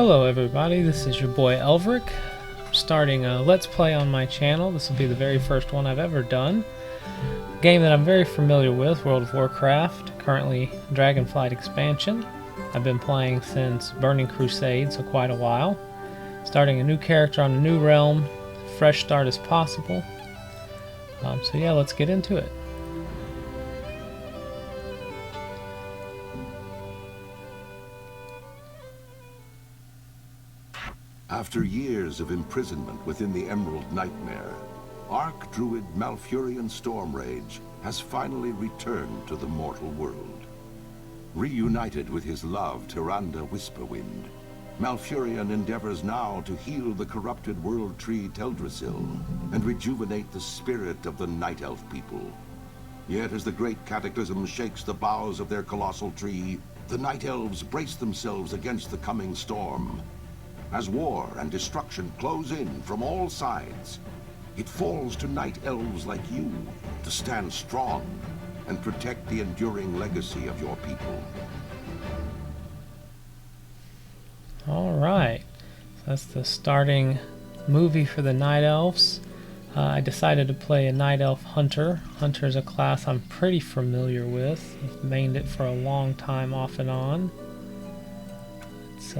Hello everybody, this is your boy Elverick. I'm starting a Let's Play on my channel. This will be the very first one I've ever done. A game that I'm very familiar with, World of Warcraft, currently Dragonflight expansion. I've been playing since Burning Crusade, so quite a while. Starting a new character on a new realm, fresh start as possible. So yeah, let's get into it. After years of imprisonment within the Emerald Nightmare, Archdruid Malfurion Stormrage has finally returned to the mortal world. Reunited with his love, Tyrande Whisperwind, Malfurion endeavors now to heal the corrupted world tree Teldrassil and rejuvenate the spirit of the Night Elf people. Yet as the great cataclysm shakes the boughs of their colossal tree, the Night Elves brace themselves against the coming storm. As war and destruction close in from all sides, it falls to Night Elves like you to stand strong and protect the enduring legacy of your people. Alright, so that's the starting movie for the Night Elves. I decided to play a Night Elf Hunter. Hunter is a class I'm pretty familiar with. I've mained it for a long time off and on. It's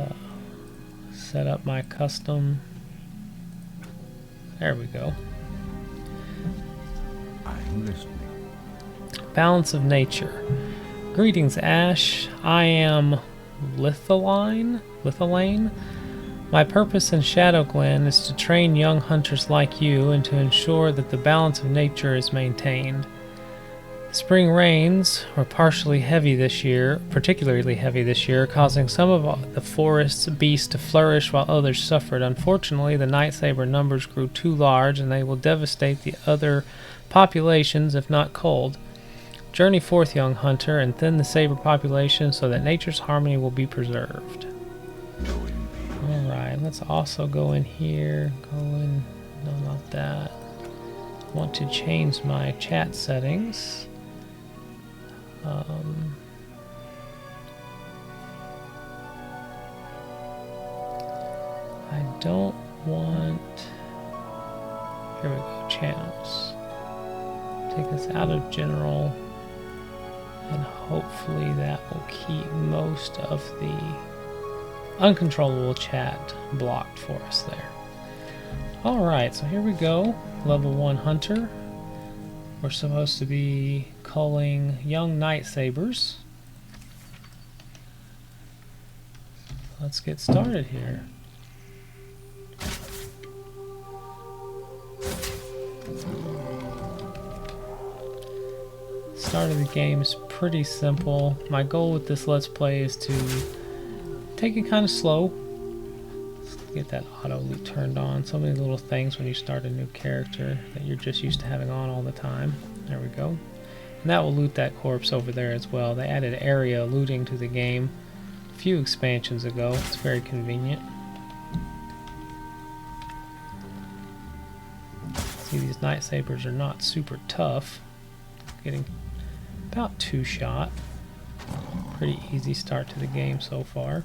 set up my custom. There we go. I'm listening. Balance of nature. Greetings, Ashe. I am Lithalane. My purpose in Shadowglen is to train young hunters like you and to ensure that the balance of nature is maintained. Spring rains were particularly heavy this year, causing some of the forest's beasts to flourish while others suffered. Unfortunately, the Night Saber numbers grew too large and they will devastate the other populations if not culled. Journey forth, young hunter, and thin the Saber population so that nature's harmony will be preserved. Alright, let's also go in here. No, not that. I want to change my chat settings. I don't want... Here we go, channels. Take us out of general, and hopefully that will keep most of the uncontrollable chat blocked for us there. Alright, so here we go. Level 1 Hunter. We're supposed to be culling young Night Sabers. Let's get started here. Start of the game is pretty simple. My goal with this Let's Play is to take it kind of slow. Let's get that auto loot turned on. So many little things when you start a new character that you're just used to having on all the time. There we go. And that will loot that corpse over there as well. They added area looting to the game a few expansions ago. It's very convenient. See, these Night Sabers are not super tough. Getting about 2 shot. Pretty easy start to the game so far.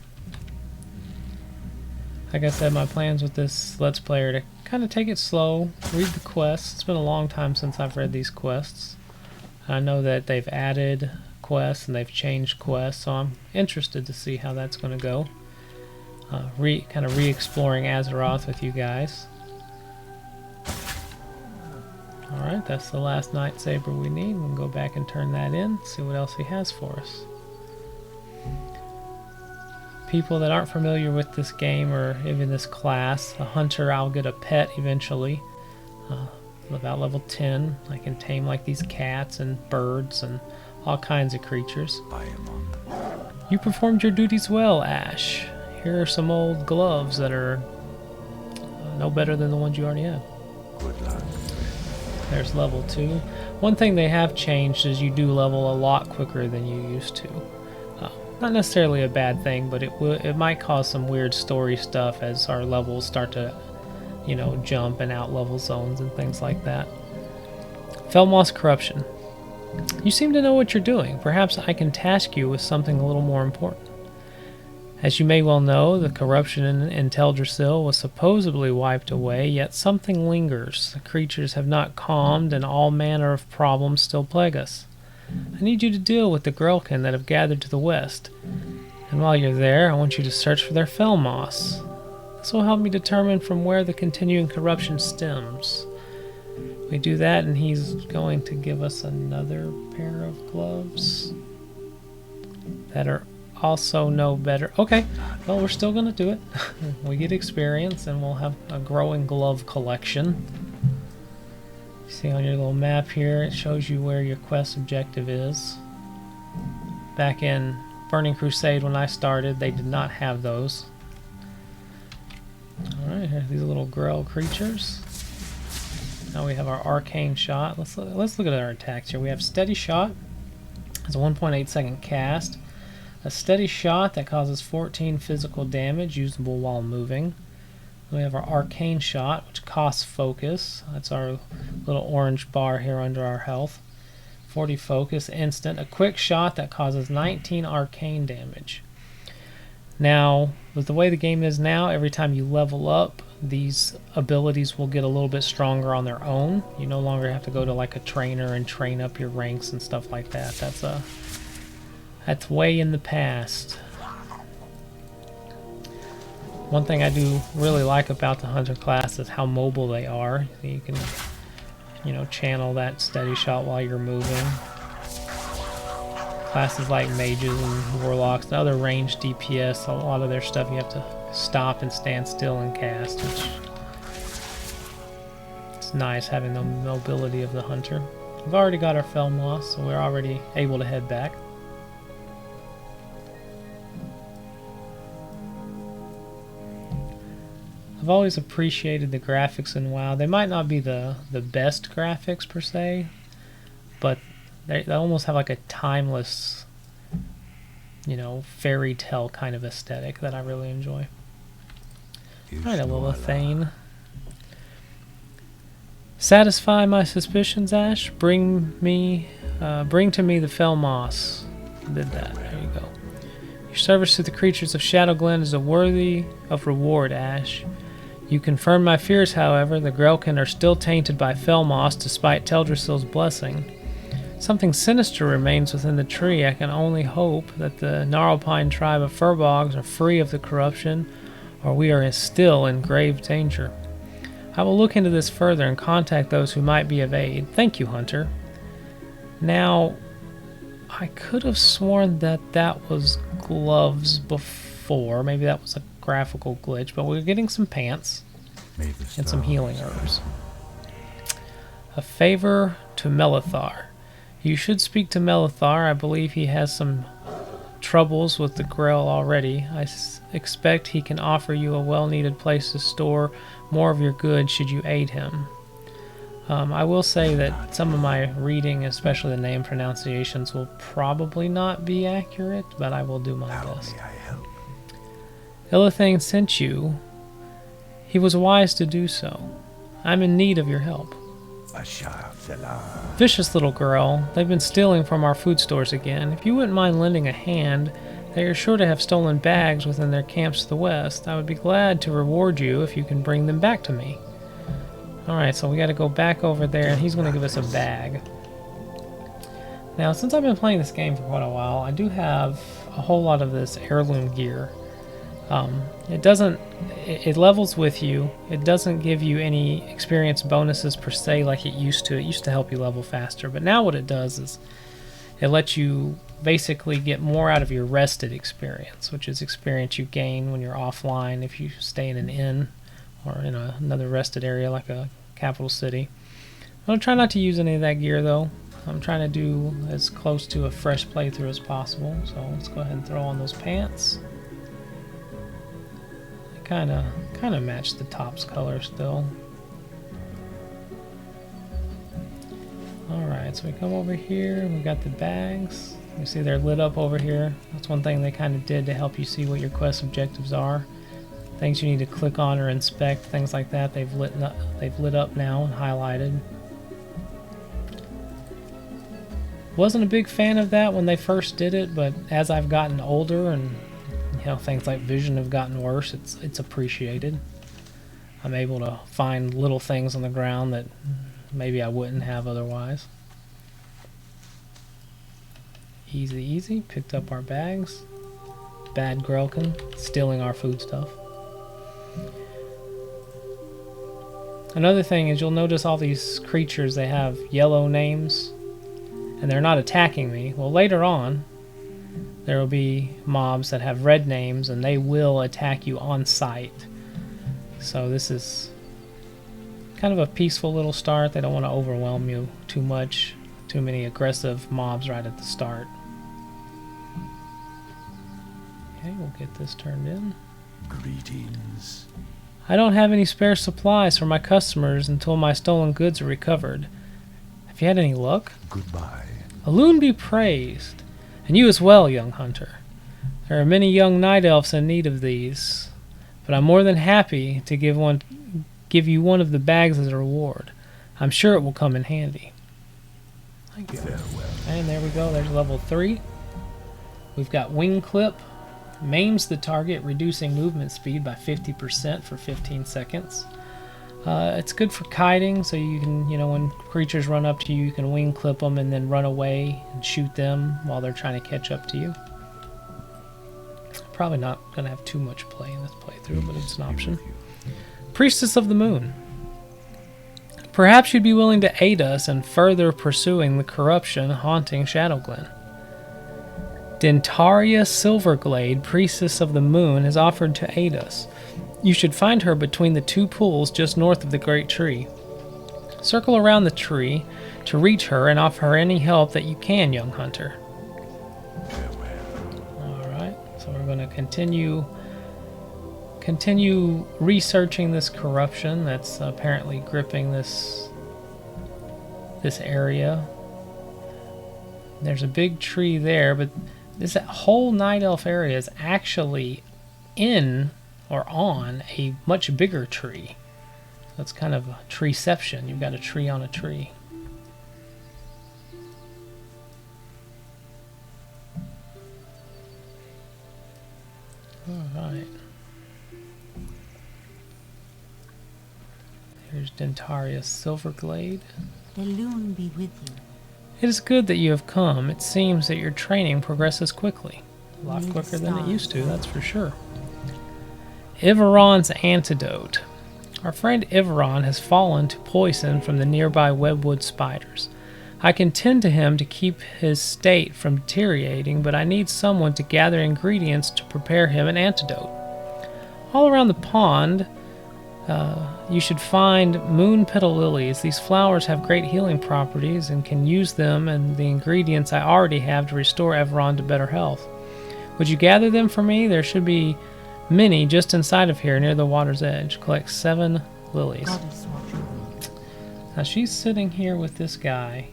Like I said, my plans with this Let's Play are to kind of take it slow, read the quests. It's been a long time since I've read these quests. I know that they've added quests and they've changed quests, so I'm interested to see how that's going to go. Kind of re-exploring Azeroth with you guys. Alright, that's the last Night Saber we need. We'll go back and turn that in, see what else he has for us. People that aren't familiar with this game or even this class, a hunter, I'll get a pet eventually. About level 10, I can tame like these cats and birds and all kinds of creatures. I am on. You performed your duties well, Ashe. Here are some old gloves that are no better than the ones you already have. Good luck. There's level 2. One thing they have changed is you do level a lot quicker than you used to. Not necessarily a bad thing, but it might cause some weird story stuff as our levels start to, jump and out level zones and things like that. Felmoss Corruption. You seem to know what you're doing. Perhaps I can task you with something a little more important. As you may well know, the corruption in Teldrassil was supposedly wiped away, yet something lingers. The creatures have not calmed, and all manner of problems still plague us. I need you to deal with the Grelkin that have gathered to the west. And while you're there, I want you to search for their fell moss. This will help me determine from where the continuing corruption stems. We do that, and he's going to give us another pair of gloves that are also no better. Okay, well, we're still going to do it. We get experience, and we'll have a growing glove collection. You see on your little map here, it shows you where your quest objective is. Back in Burning Crusade when I started, they did not have those. Alright, here's these little Grell creatures. Now we have our arcane shot. Let's look at our attacks here. We have steady shot. It's a 1.8 second cast. A steady shot that causes 14 physical damage, usable while moving. We have our arcane shot, which costs focus. That's our little orange bar here under our health. 40 focus, instant. A quick shot that causes 19 arcane damage. Now, with the way the game is now, every time you level up, these abilities will get a little bit stronger on their own. You no longer have to go to like a trainer and train up your ranks and stuff like that. That's way in the past. One thing I do really like about the Hunter class is how mobile they are. You can, channel that steady shot while you're moving. Classes like mages and warlocks and other ranged DPS, a lot of their stuff you have to stop and stand still and cast, which it's nice having the mobility of the Hunter. We've already got our fell moss, so we're already able to head back. I've always appreciated the graphics in WoW. They might not be the best graphics per se, but they almost have like a timeless, fairy tale kind of aesthetic that I really enjoy. Alright, Lilithane. Satisfy my suspicions, Ashe. Bring to me the fell moss. Did that. There you go. Your service to the creatures of Shadowglen is worthy of reward, Ashe. You confirm my fears, however. The Grelkin are still tainted by fell moss despite Teldrassil's blessing. Something sinister remains within the tree. I can only hope that the Gnarlpine tribe of Furbogs are free of the corruption, or we are still in grave danger. I will look into this further and contact those who might be of aid. Thank you, Hunter. Now, I could have sworn that was gloves before. Maybe that was a graphical glitch, but we're getting some pants and some healing herbs. A favor to Melithar. You should speak to Melithar. I believe he has some troubles with the Grell already. I expect he can offer you a well-needed place to store more of your goods should you aid him. I will say that some of my reading, especially the name pronunciations, will probably not be accurate, but I will do my best. Lilithane sent you. He was wise to do so. I'm in need of your help. Vicious little girl. They've been stealing from our food stores again. If you wouldn't mind lending a hand, they are sure to have stolen bags within their camps to the west. I would be glad to reward you if you can bring them back to me. Alright, so we got to go back over there, and he's going to give us a bag. Now, since I've been playing this game for quite a while, I do have a whole lot of this heirloom gear. It levels with you. It doesn't give you any experience bonuses per se like it used to. It used to help you level faster, but now what it does is it lets you basically get more out of your rested experience, which is experience you gain when you're offline if you stay in an inn or in another rested area like a capital city. I'm going to try not to use any of that gear though. I'm trying to do as close to a fresh playthrough as possible, so let's go ahead and throw on those pants. Kind of match the top's color still. Alright, so we come over here, we got the bags. You see they're lit up over here. That's one thing they kind of did to help you see what your quest objectives are. Things you need to click on or inspect, things like that, they've lit up now and highlighted. Wasn't a big fan of that when they first did it, but as I've gotten older and things like vision have gotten worse, it's appreciated. I'm able to find little things on the ground that maybe I wouldn't have otherwise. Easy, easy. Picked up our bags. Bad Grelkin, stealing our food stuff. Another thing is you'll notice all these creatures, they have yellow names, and they're not attacking me. Well, later on, there will be mobs that have red names, and they will attack you on sight. So this is kind of a peaceful little start. They don't want to overwhelm you too much. Too many aggressive mobs right at the start. Okay, we'll get this turned in. Greetings. I don't have any spare supplies for my customers until my stolen goods are recovered. Have you had any luck? Goodbye. Alune be praised, and you as well, young hunter. There are many young night elves in need of these, but I'm more than happy to give you one of the bags as a reward. I'm sure it will come in handy. Thank you. Farewell. And there we go, there's level 3. We've got Wing Clip. Maims the target, reducing movement speed by 50% for 15 seconds. It's good for kiting, so you can, when creatures run up to you, you can wing clip them and then run away and shoot them while they're trying to catch up to you. Probably not going to have too much play in this playthrough, but it's an option. Priestess of the Moon. Perhaps you'd be willing to aid us in further pursuing the corruption haunting Shadowglen. Dentaria Silverglade, Priestess of the Moon, has offered to aid us. You should find her between the 2 pools just north of the Great Tree. Circle around the tree to reach her and offer her any help that you can, young hunter. Alright, so we're going to continue researching this corruption that's apparently gripping this area. There's a big tree there, but this whole Night Elf area is actually in or on a much bigger tree. So it's kind of a treeception. You've got a tree on a tree. Alright. Here's Dentaria Silverglade. The loon be with you. It is good that you have come. It seems that your training progresses quickly. A lot quicker than it used to, that's for sure. Iveron's Antidote. Our friend Iveron has fallen to poison from the nearby webwood spiders. I can tend to him to keep his state from deteriorating, but I need someone to gather ingredients to prepare him an antidote. All around the pond, you should find moon petal lilies. These flowers have great healing properties and can use them and the ingredients I already have to restore Everon to better health. Would you gather them for me? There should be many just inside of here near the water's edge. Collect 7 lilies. Now she's sitting here with this guy,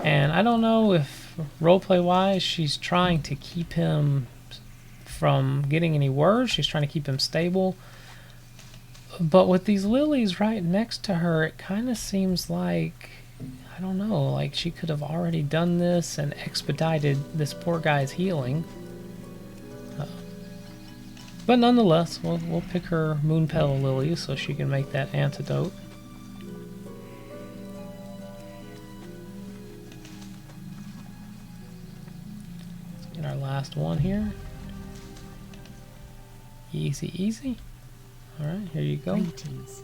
and I don't know if roleplay wise she's trying to keep him from getting any worse. She's trying to keep him stable. But with these lilies right next to her, it kind of seems like, I don't know, like she could have already done this and expedited this poor guy's healing. But nonetheless, we'll pick her moon petal lilies so she can make that antidote. Let's get our last one here. Easy, easy. Alright, here you go. Greetings.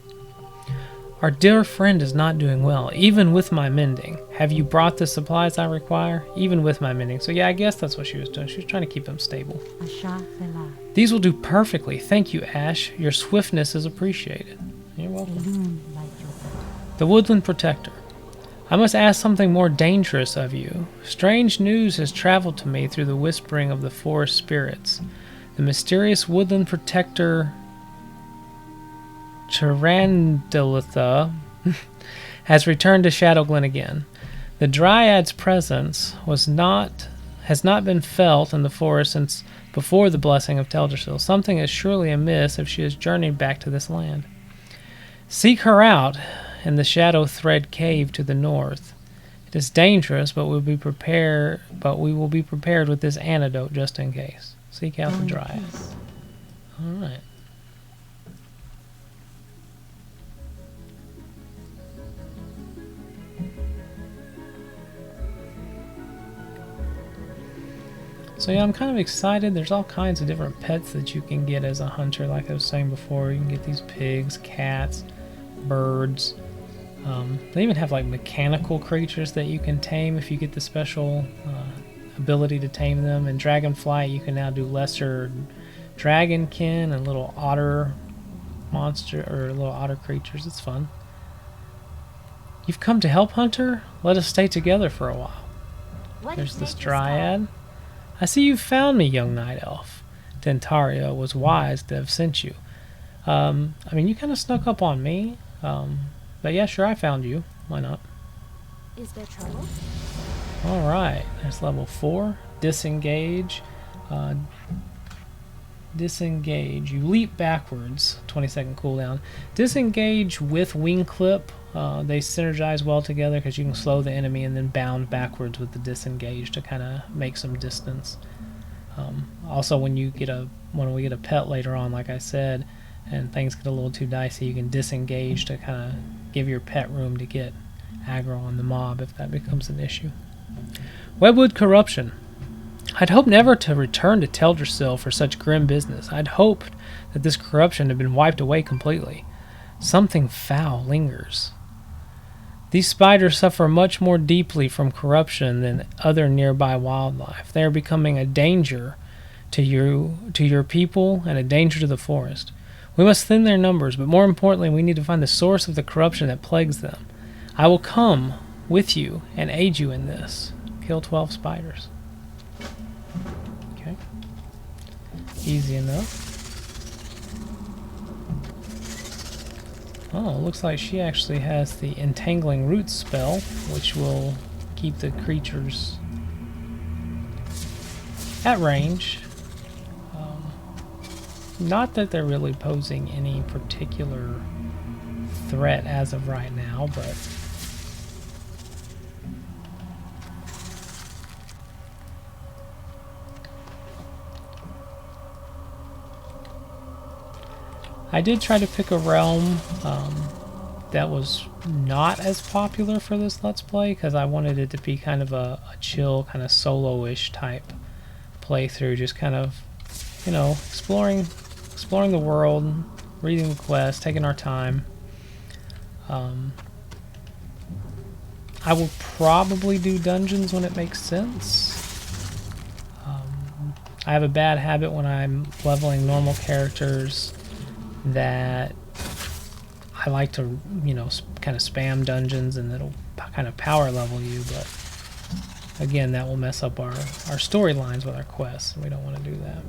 Our dear friend is not doing well, even with my mending. Have you brought the supplies I require? Even with my mending. So yeah, I guess that's what she was doing. She was trying to keep him stable. Ashe Vela. These will do perfectly. Thank you, Ashe. Your swiftness is appreciated. You're The welcome. loon like your brother. The Woodland Protector. I must ask something more dangerous of you. Strange news has traveled to me through the whispering of the forest spirits. The mysterious Woodland Protector Chirandalitha has returned to Shadowglen again. The Dryad's presence has not been felt in the forest since before the blessing of Teldrassil. Something is surely amiss if she has journeyed back to this land. Seek her out in the Shadow Thread Cave to the north. It is dangerous, but we will be prepared with this antidote just in case. Seek out Go the in dryad. peace. Alright. So yeah, I'm kind of excited. There's all kinds of different pets that you can get as a hunter. Like I was saying before, you can get these pigs, cats, birds. They even have like mechanical creatures that you can tame if you get the special ability to tame them. In Dragonflight, you can now do lesser dragonkin and little otter monster or little otter creatures. It's fun. You've come to help, Hunter? Let us stay together for a while. There's this dryad. I see you've found me, young night elf. Dentaria was wise to have sent you. I mean, you kind of snuck up on me. But yeah, sure, I found you. Why not? Is there trouble? Alright, there's level 4. Disengage. Disengage. You leap backwards. 20-second cooldown. Disengage with wing clip. They synergize well together because you can slow the enemy and then bound backwards with the disengage to kind of make some distance. Also, when we get a pet later on, like I said, and things get a little too dicey, you can disengage to kind of give your pet room to get aggro on the mob if that becomes an issue. Webwood corruption. I'd hoped never to return to Teldrassil for such grim business. I'd hoped that this corruption had been wiped away completely. Something foul lingers. These spiders suffer much more deeply from corruption than other nearby wildlife. They are becoming a danger to your people, and a danger to the forest. We must thin their numbers, but more importantly, we need to find the source of the corruption that plagues them. I will come with you and aid you in this. Kill 12 spiders. Okay. Easy enough. Oh, looks like she actually has the Entangling Roots spell, which will keep the creatures at range. Not that they're really posing any particular threat as of right now, but I did try to pick a realm that was not as popular for this Let's Play because I wanted it to be kind of a chill, kind of solo-ish type playthrough, just kind of, you know, exploring the world, reading the quest, taking our time. I will probably do dungeons when it makes sense. I have a bad habit when I'm leveling normal characters that I like to, you know, kind of spam dungeons and it'll kind of power level you, but again, that will mess up our storylines with our quests, and we don't want to do that.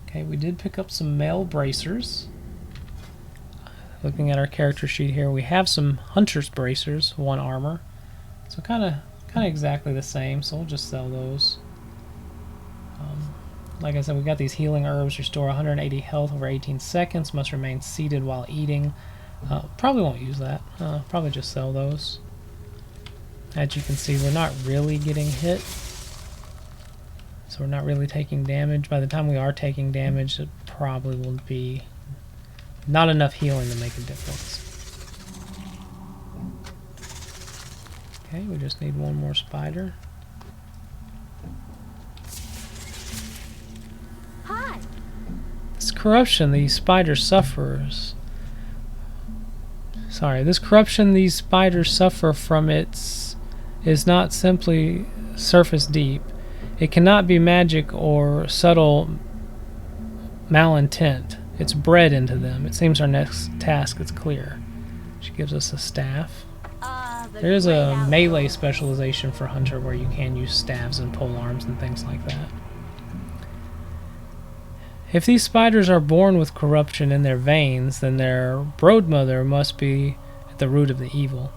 Okay, we did pick up some male bracers. Looking at our character sheet here, we have some hunter's bracers, 1 armor. So kind of exactly the same, so we'll just sell those. Like I said, we got these healing herbs, restore 180 health over 18 seconds, must remain seated while eating. Probably won't use that. Probably just sell those. As you can see, we're not really getting hit. So we're not really taking damage. By the time we are taking damage, it probably will be not enough healing to make a difference. Okay, we just need 1 more spider. Hi. This corruption these spiders suffers. This corruption these spiders suffer from is not simply surface deep. It cannot be magic or subtle malintent. It's bred into them. It seems our next task is clear. She gives us a staff. There is a melee specialization for Hunter where you can use staves and pole arms and things like that. If these spiders are born with corruption in their veins, then their broodmother must be at the root of the evil.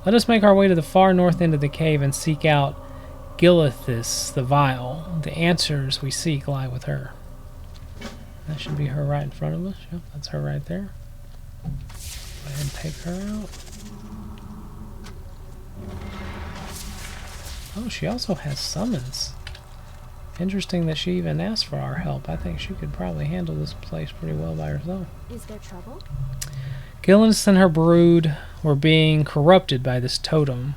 Let us make our way to the far north end of the cave and seek out Gilithis the Vile. The answers we seek lie with her. That should be her right in front of us. Yep, that's her right there. Go ahead and take her out. Oh, she also has summons. Interesting that she even asked for our help. I think she could probably handle this place pretty well by herself. Is there trouble? Gillis and her brood were being corrupted by this totem.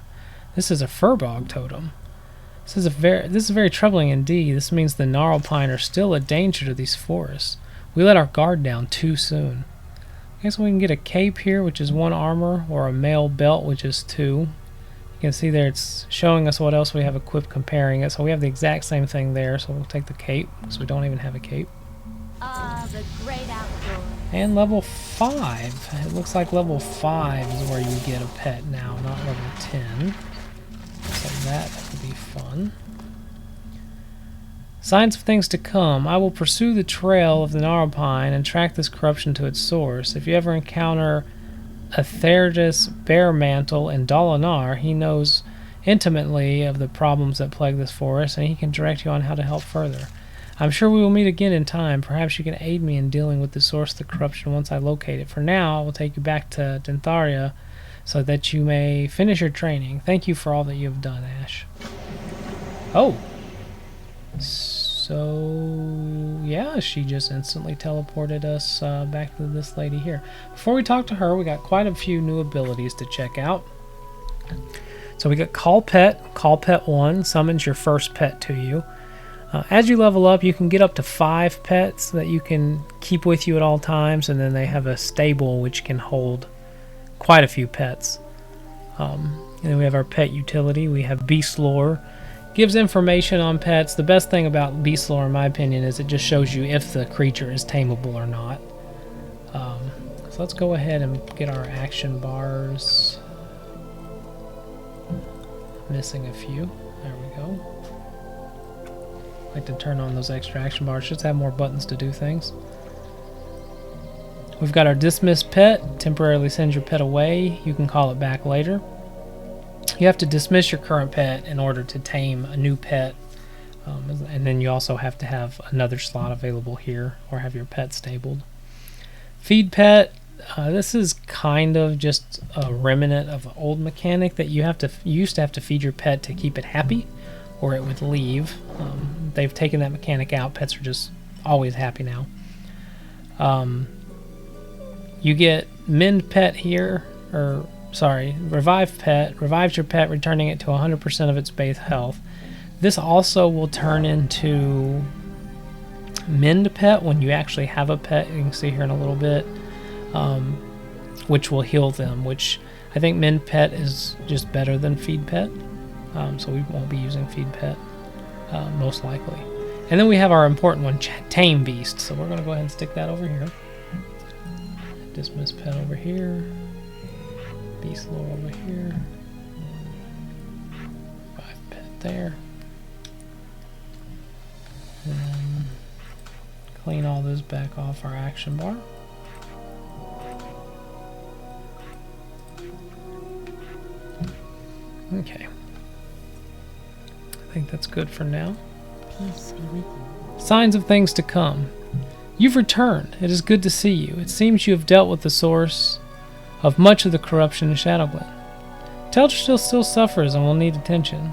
This is a furbog totem. This is very troubling indeed. This means the gnarlpine are still a danger to these forests. We let our guard down too soon. I guess we can get a cape here, which is 1 armor, or a mail belt, which is 2. You can see there it's showing us what else we have equipped, comparing it. So we have the exact same thing there, so we'll take the cape, because we don't even have a cape. Ah, the great outdoors. And level 5. It looks like level 5 is where you get a pet now, not level 10. So that would be fun. Signs of things to come. I will pursue the trail of the gnarlpine and track this corruption to its source. If you ever encounter Aetherdus Bearmantle in Dalinar, he knows intimately of the problems that plague this forest, and he can direct you on how to help further. I'm sure we will meet again in time. Perhaps you can aid me in dealing with the source of the corruption once I locate it. For now, I will take you back to Dentharia so that you may finish your training. Thank you for all that you have done, Ashe. Oh! So, yeah, she just instantly teleported us back to this lady here. Before we talk to her, we got quite a few new abilities to check out. So we got Call Pet. Call Pet 1 summons your first pet to you. As you level up, you can get up to 5 pets that you can keep with you at all times, and then they have a stable which can hold quite a few pets. And then we have our pet utility. We have Beast Lore. Gives information on pets. The best thing about Beast Lore, in my opinion, is it just shows you if the creature is tameable or not. So let's go ahead and get our action bars. Missing a few. There we go. I like to turn on those extra action bars. Just have more buttons to do things. We've got our Dismiss Pet. Temporarily sends your pet away. You can call it back later. You have to dismiss your current pet in order to tame a new pet. And then you also have to have another slot available here or have your pet stabled. Feed Pet. This is kind of just a remnant of an old mechanic that you used to have to feed your pet to keep it happy or it would leave. They've taken that mechanic out. Pets are just always happy now. You get Mend Pet here, or sorry, Revive Pet. Revives your pet, returning it to 100% of its base health. This also will turn into Mend Pet when you actually have a pet. You can see here in a little bit, which will heal them, which I think Mend Pet is just better than Feed Pet. So we won't be using Feed Pet, most likely. And then we have our important one, Tame Beast. So we're going to go ahead and stick that over here. Dismiss Pet over here. Beast Lore over here. 5 Pet there. And then clean all this back off our action bar. Okay. I think that's good for now. Peace be with you. Signs of things to come. You've returned. It is good to see you. It seems you have dealt with the source of much of the corruption in Shadowglen. Teldrassil still suffers and will need attention,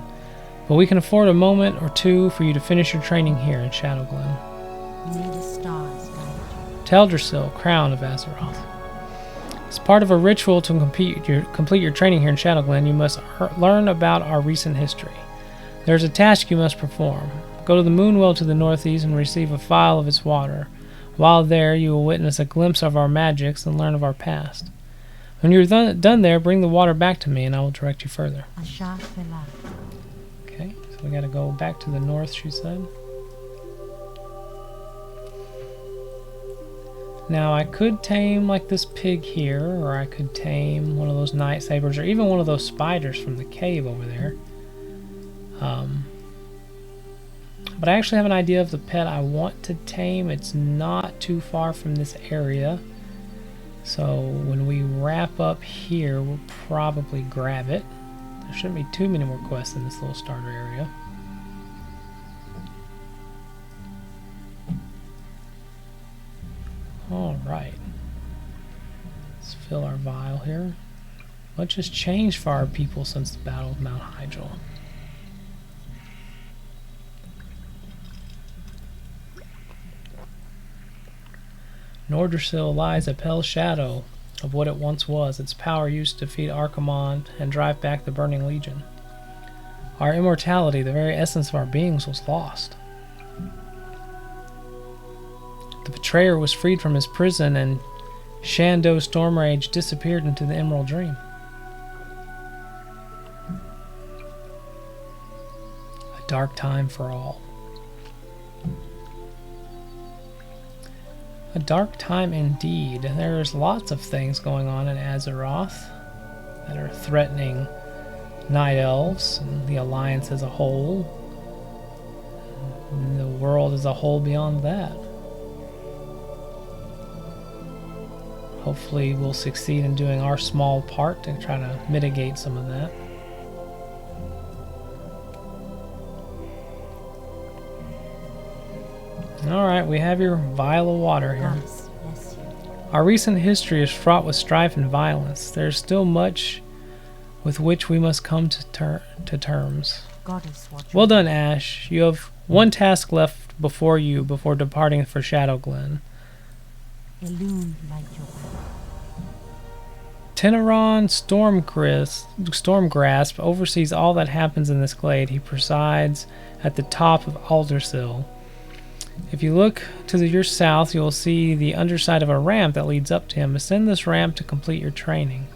but we can afford a moment or two for you to finish your training here in Shadowglen. May the stars guide you. Teldrassil, Crown of Azeroth. As part of a ritual to complete your training here in Shadowglen, you must learn about our recent history. There is a task you must perform. Go to the Moonwell to the northeast and receive a phial of its water. While there, you will witness a glimpse of our magics and learn of our past. When you're done there, bring the water back to me and I will direct you further. Ashe Vela. Okay, so we gotta go back to the north, she said. Now, I could tame like this pig here, or I could tame one of those night sabers, or even one of those spiders from the cave over there. But I actually have an idea of the pet I want to tame. It's not too far from this area. So when we wrap up here, we'll probably grab it. There shouldn't be too many more quests in this little starter area. Alright. Let's fill our vial here. Much has changed for our people since the Battle of Mount Hyjal. Nordrassil lies a pale shadow of what it once was, its power used to defeat Archimonde and drive back the Burning Legion. Our immortality, the very essence of our beings, was lost. The betrayer was freed from his prison, and Shando's storm rage disappeared into the Emerald Dream. A dark time for all. A dark time indeed. There's lots of things going on in Azeroth that are threatening Night Elves and the Alliance as a whole, and the world as a whole beyond that. Hopefully we'll succeed in doing our small part to try to mitigate some of that. Alright, we have your vial of water here. Goddess bless you. Our recent history is fraught with strife and violence. There is still much with which we must come to terms. Goddess watch. Well done, Ashe. You have one task left before you before departing for Shadowglen. Illumined like your power. Teneron Stormgrasp oversees all that happens in this glade. He presides at the top of Aldersill. If you look to your south, you will see the underside of a ramp that leads up to him. Ascend this ramp to complete your training.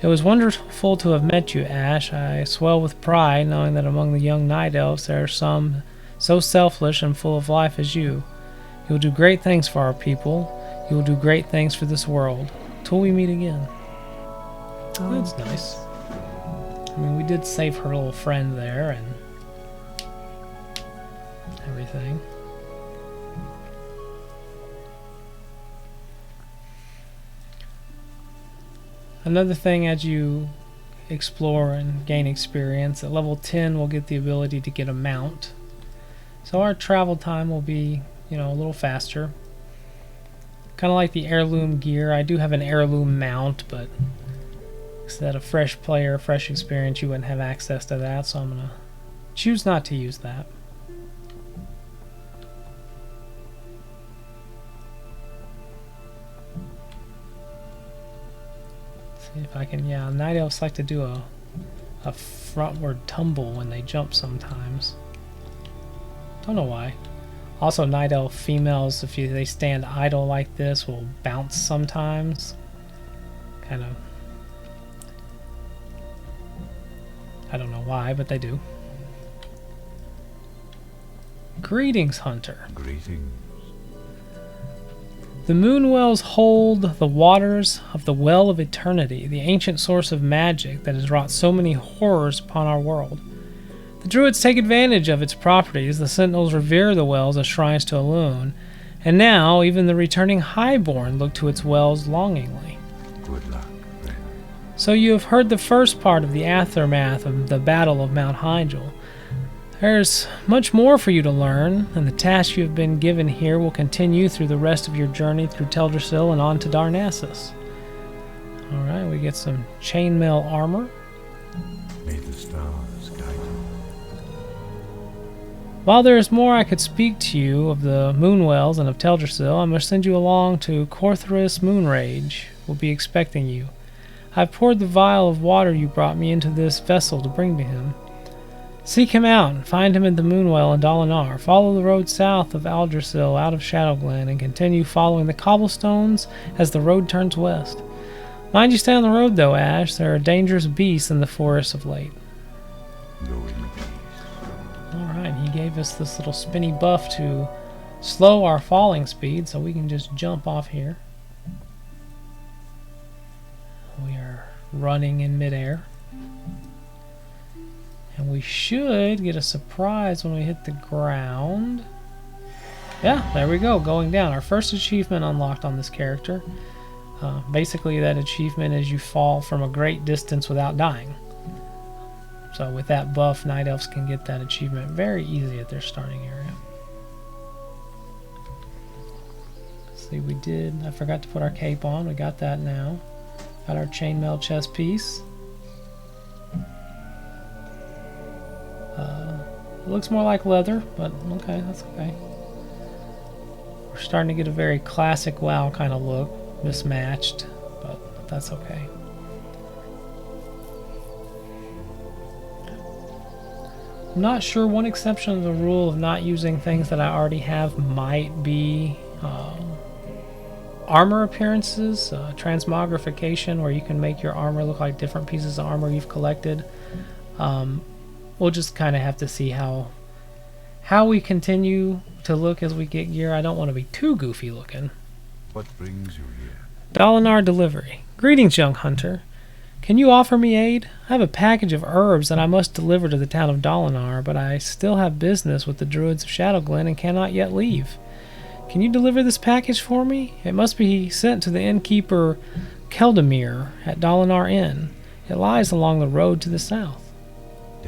It was wonderful to have met you, Ashe. I swell with pride knowing that among the young Night Elves there are some so selfless and full of life as you. You will do great things for our people. You will do great things for this world. Till we meet again. That's nice. I mean, we did save her little friend there and everything. Another thing as you explore and gain experience, at level 10 we'll get the ability to get a mount. So our travel time will be, a little faster. Kind of like the heirloom gear. I do have an heirloom mount, but instead of fresh player, fresh experience, you wouldn't have access to that, so I'm going to choose not to use that. See if I can, Night Elves like to do a frontward tumble when they jump sometimes. Don't know why. Also, Night Elf females, if they stand idle like this, will bounce sometimes. Kind of. I don't know why, but they do. Greetings, Hunter. Greetings. The Moonwells hold the waters of the Well of Eternity, the ancient source of magic that has wrought so many horrors upon our world. The Druids take advantage of its properties, the Sentinels revere the wells as shrines to Elune, and now even the returning Highborn look to its wells longingly. Good luck, friend. So you have heard the first part of the aftermath of the Battle of Mount Hyjal. There's much more for you to learn, and the task you have been given here will continue through the rest of your journey through Teldrassil and on to Darnassus. Alright, we get some chainmail armor. May the stars guide you. While there is more I could speak to you of the Moonwells and of Teldrassil, I must send you along to Corthorus Moonrage. Will be expecting you. I've poured the vial of water you brought me into this vessel to bring to him. Seek him out and find him at the Moonwell in Dalinar. Follow the road south of Aldersill out of Shadowglen and continue following the cobblestones as the road turns west. Mind you stay on the road though, Ashe. There are dangerous beasts in the forest of late. Go in peace. Alright, he gave us this little spinny buff to slow our falling speed so we can just jump off here. We are running in midair. And we should get a surprise when we hit the ground. Yeah, there we go, going down. Our first achievement unlocked on this character. Basically, that achievement is you fall from a great distance without dying. So with that buff, Night Elves can get that achievement very easy at their starting area. Let's see, I forgot to put our cape on. We got that now. Got our chainmail chest piece. It looks more like leather, but okay, that's okay. We're starting to get a very classic WoW kind of look, mismatched, but that's okay. I'm not sure. One exception to the rule of not using things that I already have might be armor appearances, transmogrification, where you can make your armor look like different pieces of armor you've collected. We'll just kind of have to see how we continue to look as we get gear. I don't want to be too goofy looking. What brings you here? Dalinar delivery. Greetings, young hunter. Can you offer me aid? I have a package of herbs that I must deliver to the town of Dalinar, but I still have business with the druids of Shadowglen and cannot yet leave. Can you deliver this package for me? It must be sent to the innkeeper Keldamir at Dalinar Inn. It lies along the road to the south.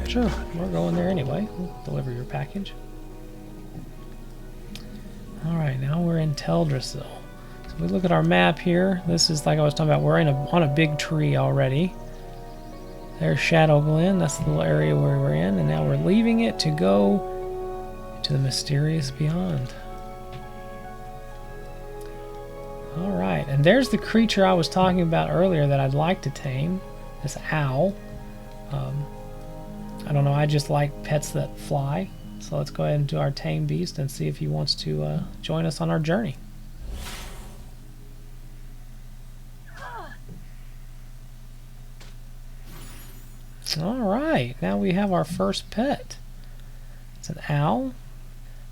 Sure, we're going there anyway. We'll deliver your package. Alright, now we're in Teldrassil. So we look at our map here. This is, like I was talking about, we're on a big tree already. There's Shadowglen. That's the little area where we're in. And now we're leaving it to go to the mysterious beyond. Alright, and there's the creature I was talking about earlier that I'd like to tame. This owl. I don't know, I just like pets that fly. So let's go ahead and do our tame beast and see if he wants to join us on our journey. Alright, now we have our first pet. It's an owl.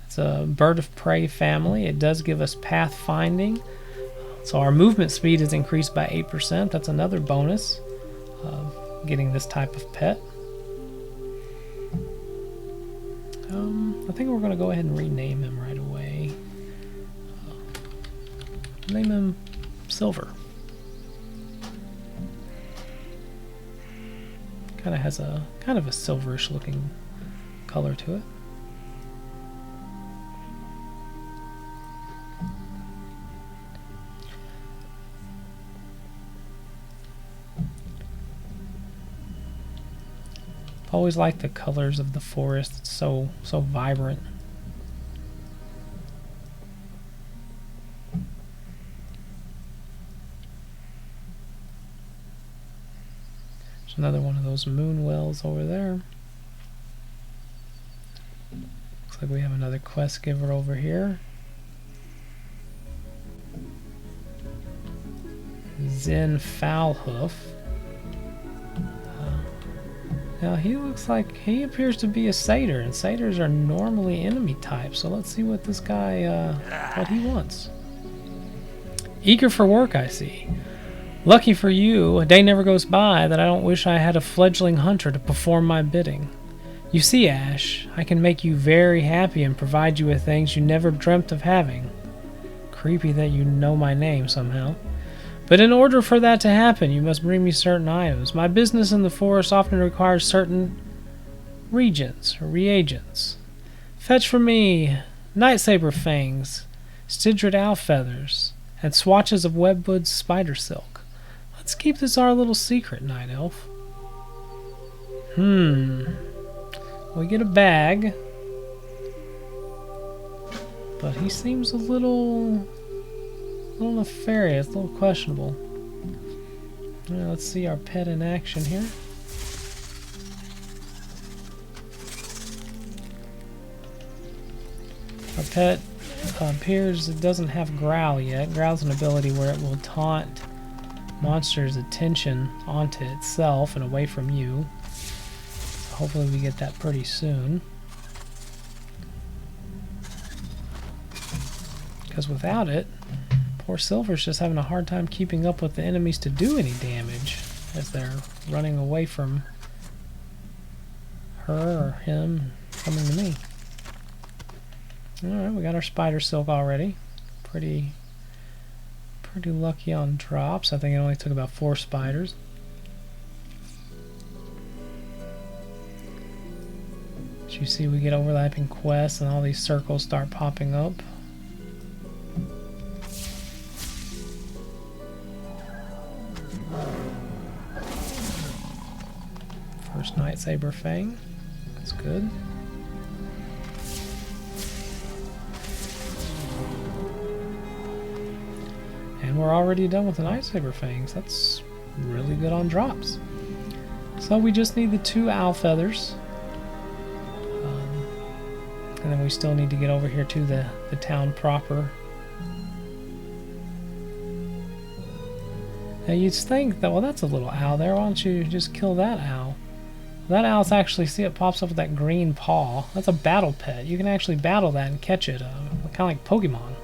It's a bird of prey family. It does give us pathfinding. So our movement speed is increased by 8%. That's another bonus of getting this type of pet. I think we're going to go ahead and rename him right away. Name him Silver. Kind of has a silverish looking color to it. Always like the colors of the forest. It's so vibrant. There's another one of those moon wells over there. Looks like we have another quest giver over here. Zen Foulhoof. Now he looks like he appears to be a satyr, and satyrs are normally enemy types. So let's see what this guy, what he wants. Eager for work, I see. Lucky for you, a day never goes by that I don't wish I had a fledgling hunter to perform my bidding. You see, Ashe, I can make you very happy and provide you with things you never dreamt of having. Creepy that you know my name somehow. But in order for that to happen, you must bring me certain items. My business in the forest often requires certain reagents. Fetch for me nightsaber fangs, Stidrid owl feathers, and swatches of webwood spider silk. Let's keep this our little secret, Night Elf. We get a bag, but he seems a little nefarious, a little questionable. Well, let's see our pet in action here. Our pet appears it doesn't have Growl yet. Growl's an ability where it will taunt monsters' attention onto itself and away from you. So hopefully we get that pretty soon. Because without it, poor Silver's just having a hard time keeping up with the enemies to do any damage as they're running away from her or him, coming to me. Alright, we got our spider silk already. Pretty lucky on drops. I think it only took about 4 spiders. As you see, we get overlapping quests and all these circles start popping up. First Nightsaber Fang. That's good. And we're already done with the Nightsaber Fangs. That's really good on drops. So we just need the 2 owl feathers. And then we still need to get over here to the town proper. Now you'd think that, well, that's a little owl there. Why don't you just kill that owl? That owl's actually, see, it pops up with that green paw. That's a battle pet. You can actually battle that and catch it, kind of like Pokemon.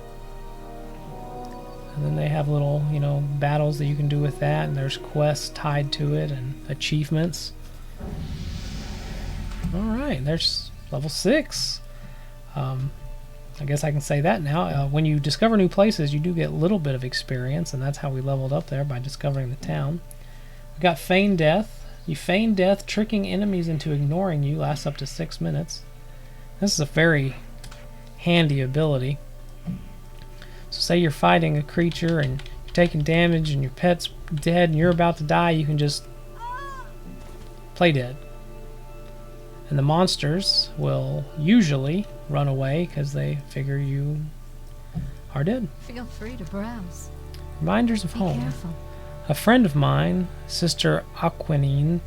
And then they have little, you know, battles that you can do with that, and there's quests tied to it and achievements. Alright, there's level 6. I guess I can say that now. When you discover new places, you do get a little bit of experience, and that's how we leveled up there, by discovering the town. We got Feign Death. You feign death, tricking enemies into ignoring you, lasts up to 6 minutes. This is a very handy ability. So say you're fighting a creature and you're taking damage and your pet's dead and you're about to die, you can just play dead. And the monsters will usually run away because they figure you are dead. Feel free to browse. Reminders of Be home. careful. A friend of mine, Sister Aquinine,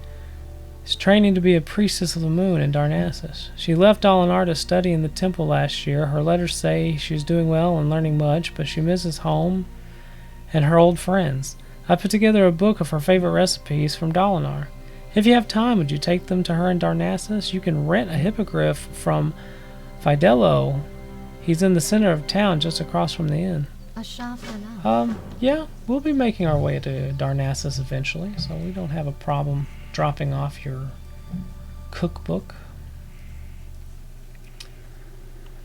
is training to be a priestess of the moon in Darnassus. She left Dalinar to study in the temple last year. Her letters say she's doing well and learning much, but she misses home and her old friends. I put together a book of her favorite recipes from Dalinar. If you have time, would you take them to her in Darnassus? You can rent a hippogriff from Fidelo. He's in the center of town, just across from the inn. Ashe. Yeah, we'll be making our way to Darnassus eventually, so we don't have a problem dropping off your cookbook.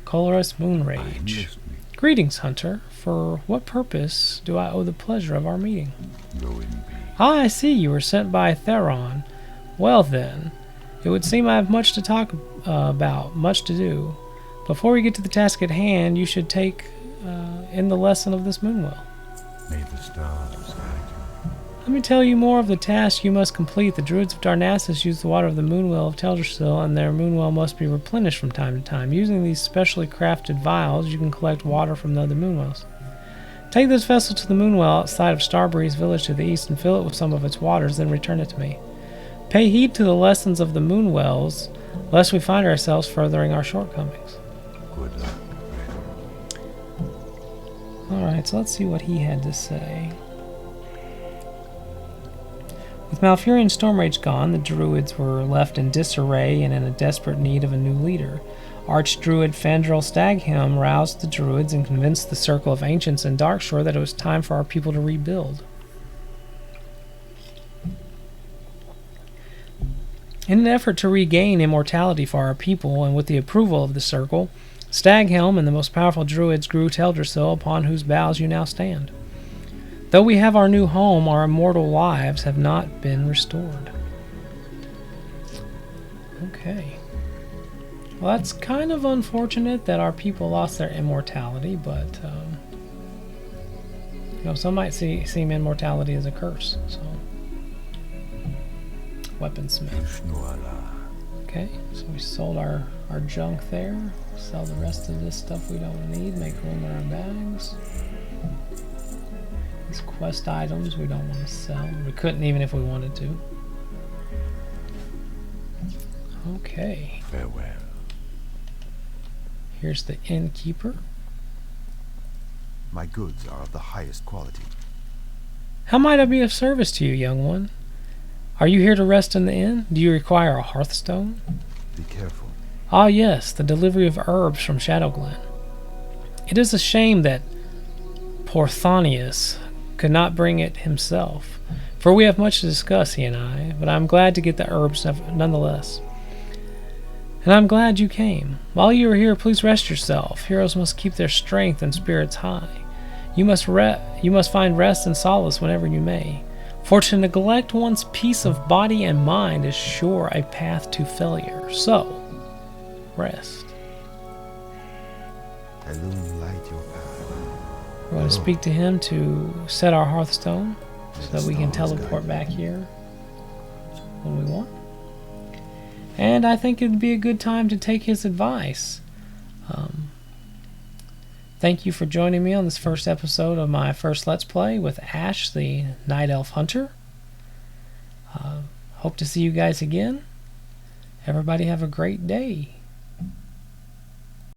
Colorus Moonrage. Greetings, Hunter. For what purpose do I owe the pleasure of our meeting? Go in peace. Ah, I see you were sent by Theron. Well then, it would seem I have much to talk about, much to do. Before we get to the task at hand, you should take in the lesson of this moonwell. May the stars guide you. Let me tell you more of the task you must complete. The druids of Darnassus use the water of the moonwell of Teldrassil, and their moonwell must be replenished from time to time. Using these specially crafted vials, you can collect water from the other moonwells. Take this vessel to the moonwell outside of Starbreeze village to the east and fill it with some of its waters, then return it to me. Pay heed to the lessons of the moonwells, lest we find ourselves furthering our shortcomings. Good luck. Alright, so let's see what he had to say. With Malfurion Stormrage gone, the druids were left in disarray and in a desperate need of a new leader. Archdruid Fandral Staghelm roused the druids and convinced the Circle of Ancients in Darkshore that it was time for our people to rebuild. In an effort to regain immortality for our people, and with the approval of the Circle, Staghelm and the most powerful druids grew Teldrassil, upon whose boughs you now stand. Though we have our new home, our immortal lives have not been restored. Okay. Well, that's kind of unfortunate that our people lost their immortality, but you know, some might see immortality as a curse. So, weaponsmith. Okay, so we sold our junk there. Sell the rest of this stuff we don't need. Make room in our bags. These quest items we don't want to sell. We couldn't even if we wanted to. Okay. Farewell. Here's the innkeeper. My goods are of the highest quality. How might I be of service to you, young one? Are you here to rest in the inn? Do you require a hearthstone? Be careful. Ah yes, the delivery of herbs from Shadowglen. It is a shame that Porthonius could not bring it himself, for we have much to discuss, he and I, but I'm glad to get the herbs nonetheless. And I'm glad you came. While you are here, please rest yourself. Heroes must keep their strength and spirits high. You must find rest and solace whenever you may. For to neglect one's peace of body and mind is sure a path to failure. So, rest. Illuminate your path. We're going to speak to him to set our hearthstone so that we can teleport back here when we want. And I think it would be a good time to take his advice. Thank you for joining me on this first episode of my first Let's Play with Ashe, the Night Elf Hunter. Hope to see you guys again. Everybody have a great day.